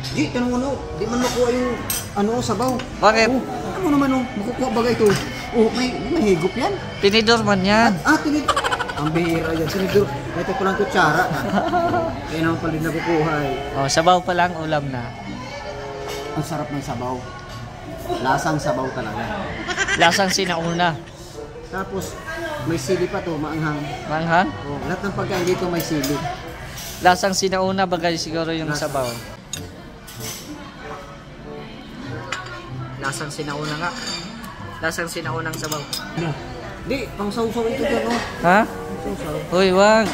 Di, tanong ano, di man makuha yung sabaw. Bakit? Ano naman makukuha bagay ito? May higop yan. Tinidor man yan. Tinidor. Ang bihira yan, tinidor. Ito ko lang kutsara. Kaya naman pala nakukuha Oh, sabaw pa lang, ulam na. Ang sarap ng sabaw. Lasang sabaw talaga. Lasang sinauna. Tapos, may sili pa to, maanghang. Manghang? Lahat ng pagkain dito may sili. Lasang sinauna bagay siguro yung sabaw. Lasang sinauna nga. Lasang sinaunang sabaw. Di, pang sausaw ito dyan, Ha? Sausaw. Uy, wag.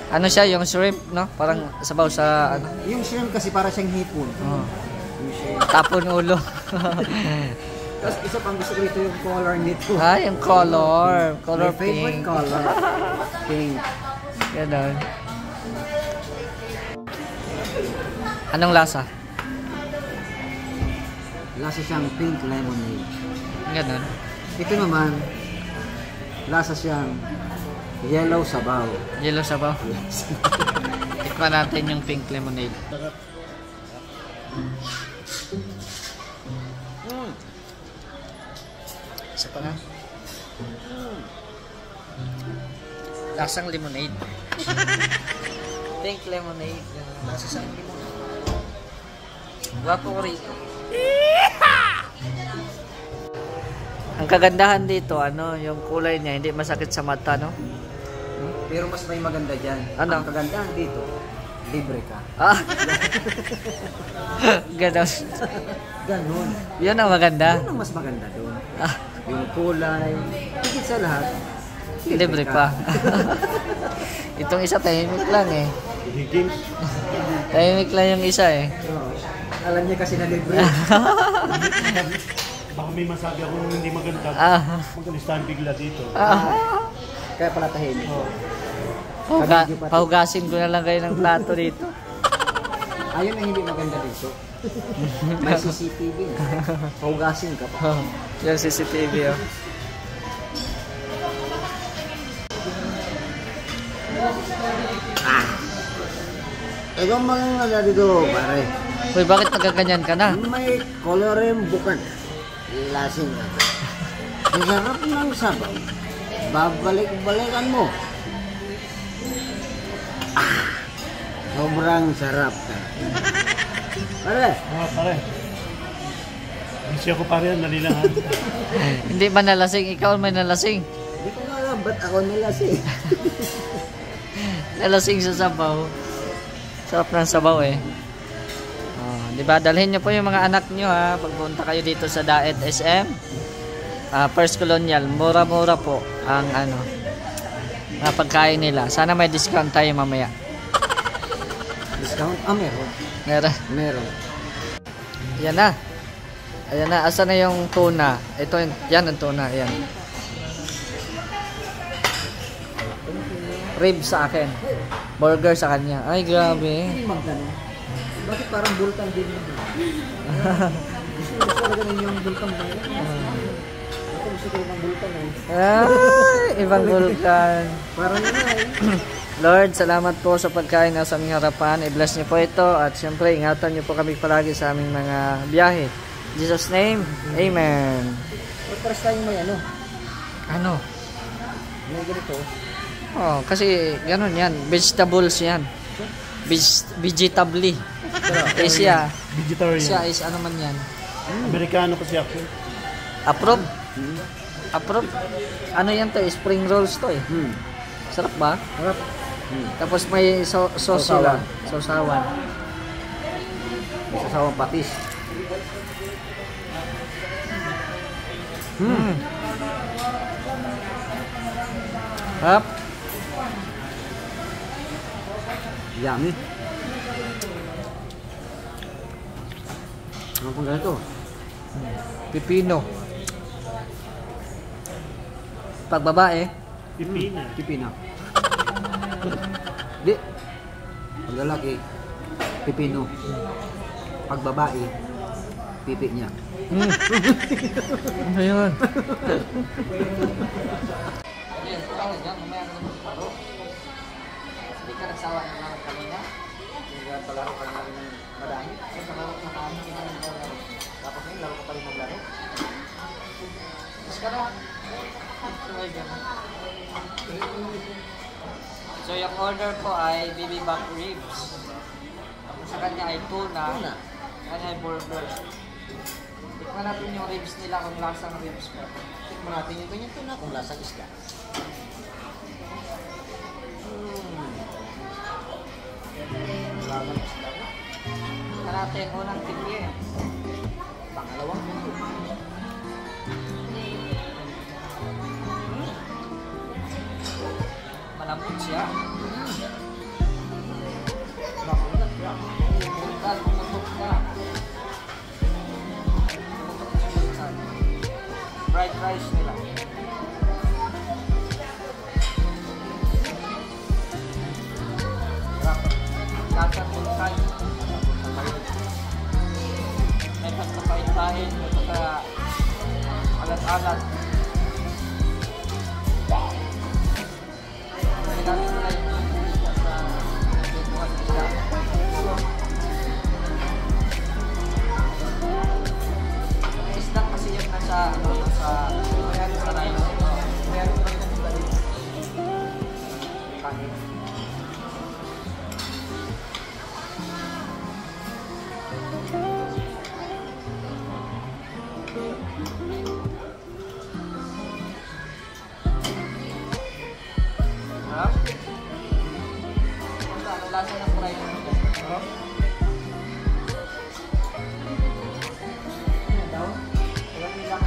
Ano siya, yung shrimp, no? Parang sabaw sa, ano? Yung shrimp kasi para siyang hipon. Oh. Yung shrimp. Tapon ulo. Tapos isa pang gusto ko ito yung color nito. Yung color. Color My favorite pink. color. Pink. Ganon. Anong lasa? Lasa siyang pink lemonade. Ganon. Ito naman, lasa siyang yellow sabaw. Yellow sabaw. Tikman natin yung pink lemonade. Isa pa nga. Lasang lemonade. Pink lemonade. Lasa siyang lemonade. Guwapo ko rito. Ang kagandahan dito, yung kulay niya, hindi masakit sa mata, no? Pero mas may maganda dyan. Ano? Ang kagandahan dito, libre ka. Ganon. Ganon. Yun ang maganda. Yun ang mas maganda doon. Yung kulay, higit sa lahat, Libre pa. Itong isa, tahimik lang eh. Tahimik lang yung isa eh. Alam niya kasi na libre. Baka may masabi ako hindi maganda. Magalistahan bigla dito. Kaya pala tahimik. Pahugasin ko na lang kayo ng plato dito. Ayun ang hindi maganda dito. May CCTV. Pahugasin ka pa. Yung CCTV oh. Ikaw mga dito, pare. Uy, bakit nagaganyan ka na? May colorin bukan. Lasing ka. Ang sarap ng sabaw. Babalik-balikan mo. Sobrang sarap ka. Pare. Pare. Busy ako pare, nalilangan. Hindi ba nalasing? Ikaw may nalasing. Hindi ko nga alam, ba't ako nalasing? Nalasing sa sabaw. Sarap ng sabaw eh. Di ba? Dalhin nyo po yung mga anak nyo ha. Pagpunta kayo dito sa Daet SM. First Colonial. Mura-mura po ang pagkain nila. Sana may discount tayo mamaya. Discount? Meron. Meron. Yan na. Ayan na. Asa na yung tuna? Ito, yan ang tuna. Ayan. Rib sa akin. Burger sa kanya. Ay, grabe. Bakit parang bulkan din yun? Gusto talaga yung bulkan ba yun? Ako gusto ko yung bulkan eh. Ay, ibang bulkan. Parang yun eh. Lord, salamat po sa pagkain na sa aming harapan. I-bless niyo po ito at syempre ingatan niyo po kami palagi sa aming mga biyahe. In Jesus' name, Amen. First time may Ano? May ganito. Kasi ganun yan. Vegetables yan. Vegetably. Siya. Vegetarian. Siya is ano man yan. Amerikano kasi ako. Approve? Approve? Ano yan to? Spring rolls to eh. Sarap ba? Sarap. Tapos may sauce sila. Sausawan. May sasawang patis. Hap. Yummy. Ano pang ganito? Pipino. Pag babae, Pipina. Pipina. Di. Pag lalaki, pipino. Pag babae, pipi niya. ano yun? Hindi ka nagsawa na naman kanina. Hindi ka laro ka naman ng madami. So, nakaano ka naman ng laro. Tapos ngayon, laro ka pa rin maglaro. Mas ka na. So, yung order po ay bibimbap ribs. Tapos sa kanya ay tuna. Sa kanya ay burger. Tikman natin yung ribs nila kung lasang ribs po. Tikman natin yung ganyan tuna kung lasang isda. Lasang isda na. Tikman natin yung unang tiki. Pangalawang tiki. Malambot siya. Nakulat siya. Bungkal, pumutok na. Pumutok na yung bungkal. Fried rice nila. Lasang bungkal. May pagkapait-pait, may pagka-alat-alat. Gamit nila yung isda sa pintuan nila. Isda kasi yung nasa sa rice. Meron pa rin ang balik. Kanin. Harap? Ano lasa ng fried rice? Harap? Ano daw? Walang ilang.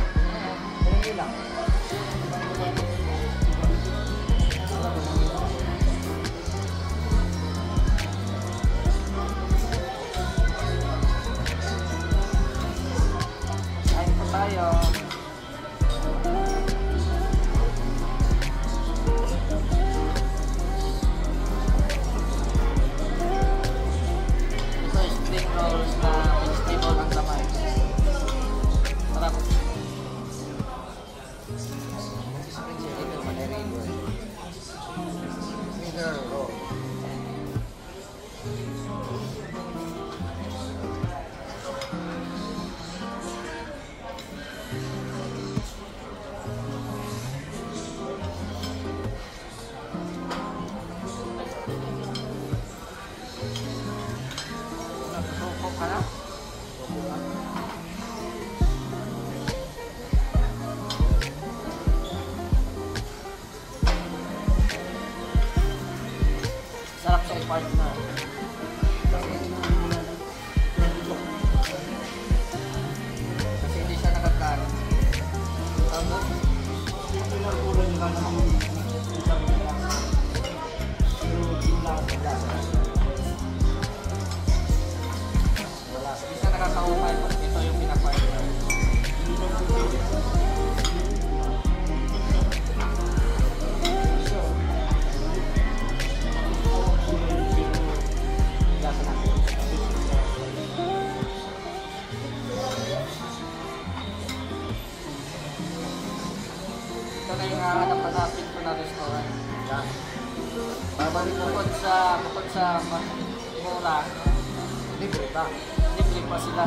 Walang ilang. Kain po tayo. Ito is spring rolls na vegetable ang laman. Sarap. Finger roll. Suko ka na? Sarap sa partner. Kasi hindi siya nakakaano. Ano? Pinagkulan nila ng isang lasa. Pero yung lasa. Hindi siya nakakaumay pag ito yung pinapartner. Lasa natin. Ito na yung hahanap-hanapin ko na restaurant. Yan. Babalik mo. Bukod sa mura, Libre pa. libre pa sila.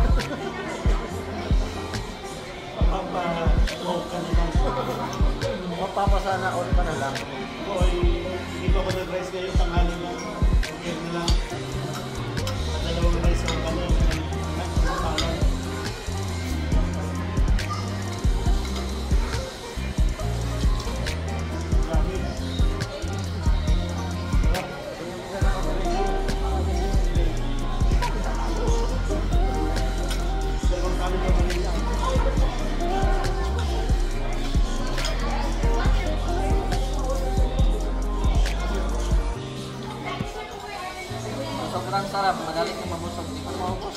Pagpapa-stroke ka na lang. Mapapasana all ka na lang. Boy, hindi pa ba nag-rice kayo tanghali na? Okay na lang. Dalawang rice ang kanin. Salad. Grabe. Sarap. Dalawang kanin na kanila. Sobrang sarap, madali kong mabusog. Hindi ko maubos.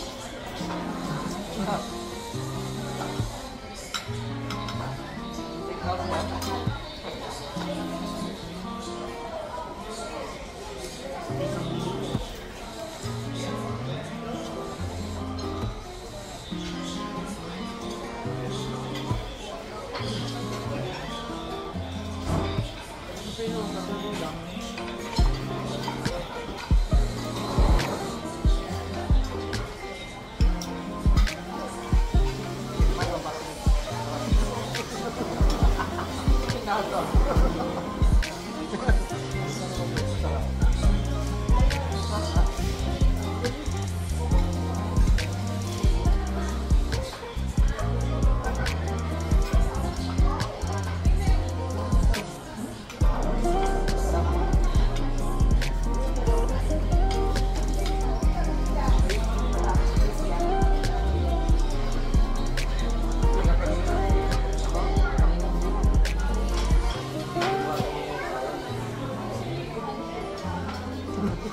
Take out mo.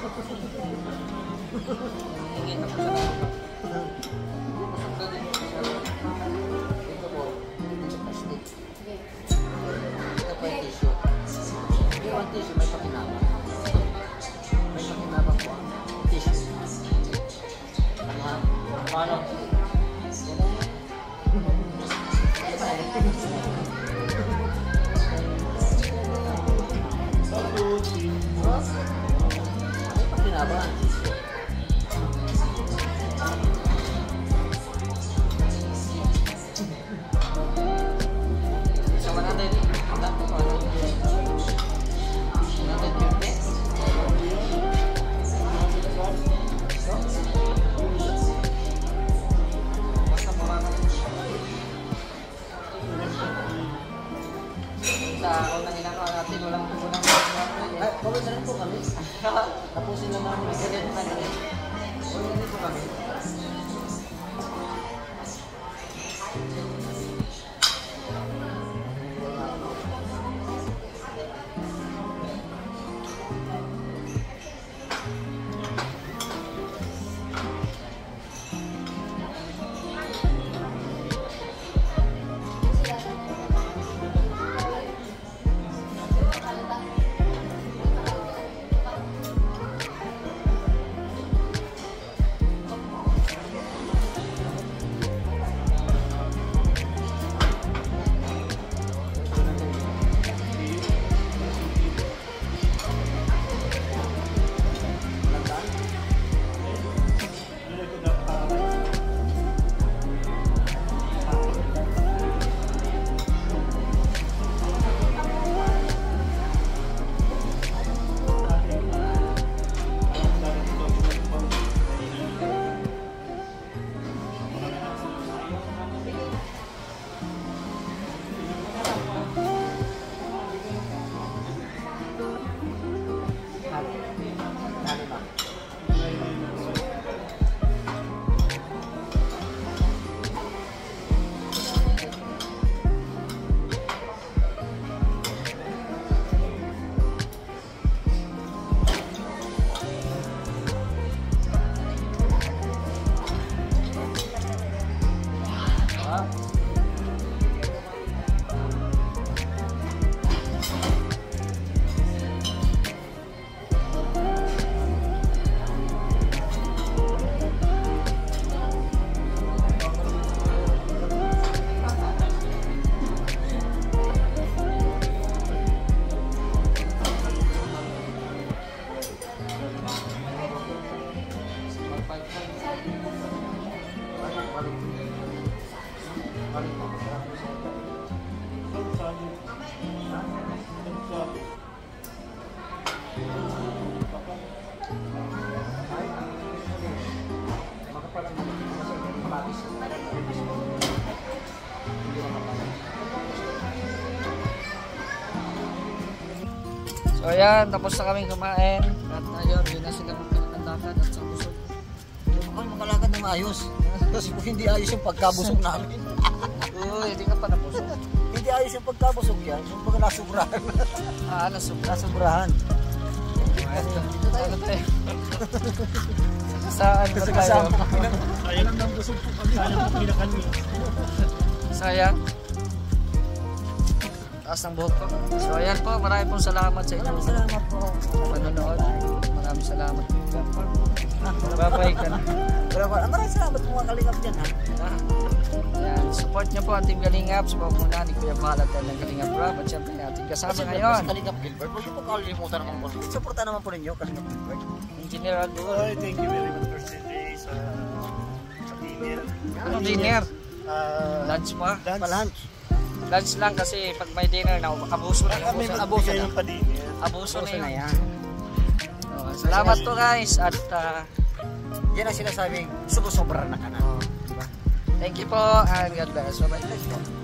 Hingin na po sa ito po, plastic. Ito po yung tissue. Yung tissue may pakinabang. May pakinabang po ang tissue. Paano? May pakinabang ang tissue. Sa unang ginagawa natin, walang pupunang ay, bawal na rin po kami. Tapusin na namin ang ganyan na rin. Bawal na rin po kami. So ayan, tapos na kaming kumain. At ayun, yun na sila magkakandakan at sa busog. Hindi mo kami makalakad ng maayos. Kasi kung hindi ayos yung pagkabusog namin. Oo, hindi ka pa nabusog. Hindi ayos yung pagkabusog yan. Yung pag nasubrahan. Nasubrahan. Dito tayo. Saan ba tayo? Sayang ng busog po kami. Sayang po pinakami. Sayang. Taas ng buhok ko. So ayan po, maraming pong salamat sa inyong Salamat po. panonood. Maraming salamat po. Bye-bye ka na. Maraming salamat po mga kalingap dyan ha. Yan, support niyo po ang Team Kalingap. Sa pamuna ni Kuya Bahalat ng Kalingap Rob. At syempre ating kasama ngayon, Kalingap Gilbert. Huwag niyo po kalimutan naman po. Supportan naman po ninyo Kalingap Gilbert. Engineer Aldul. Ay, thank you very much for today sa dinner. Ano dinner? Lunch. Lunch pa? Palunch. Lunch lang kasi pag may dinner na abuso na. Kami Abuso magbigay na. ng pa-dinner. Abuso na na yan. yan. So, salamat to guys at Yan ang sinasabing sumusobra na ka na. thank you po and God bless. Bye-bye.